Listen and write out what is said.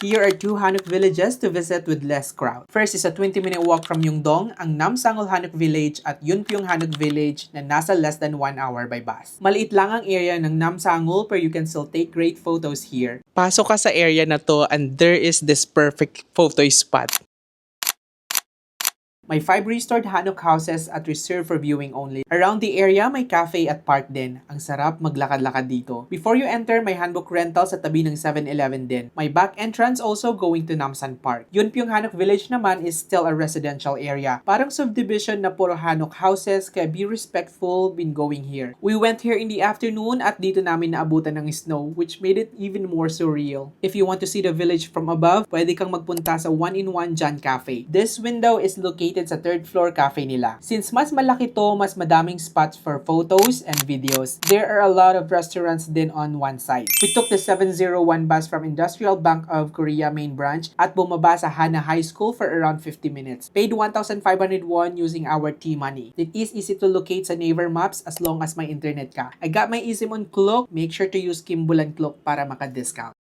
Here are two Hanok villages to visit with less crowd. First is a 20-minute walk from Yungdong, ang Namsangol Hanok Village at Yunpyong Hanok Village na nasa less than 1 hour by bus. Maliit lang ang area ng Namsangol pero you can still take great photos here. Pasok ka sa area na to and there is this perfect photo spot. May 5 restored Hanok houses at reserved for viewing only. Around the area, may cafe at park din. Ang sarap maglakad-lakad dito. Before you enter, may hanbok rental sa tabi ng 7-Eleven din. May back entrance also going to Namsan Park. Yunpyong Hanok Village naman is still a residential area. Parang subdivision na puro Hanok houses, kaya be respectful when going here. We went here in the afternoon at dito namin naabutan ng snow, which made it even more surreal. If you want to see the village from above, pwede kang magpunta sa 1-in-1 Jan Cafe. This window is located sa third floor cafe nila. Since mas malaki to, mas madaming spots for photos and videos. There are a lot of restaurants din on one side. We took the 701 bus from Industrial Bank of Korea main branch at bumaba sa Hana High School for around 50 minutes. Paid 1,500 won using our T-money. It is easy to locate sa Naver Maps as long as may internet ka. I got my Easymon cloak. Make sure to use Kimbulan cloak para maka-discount.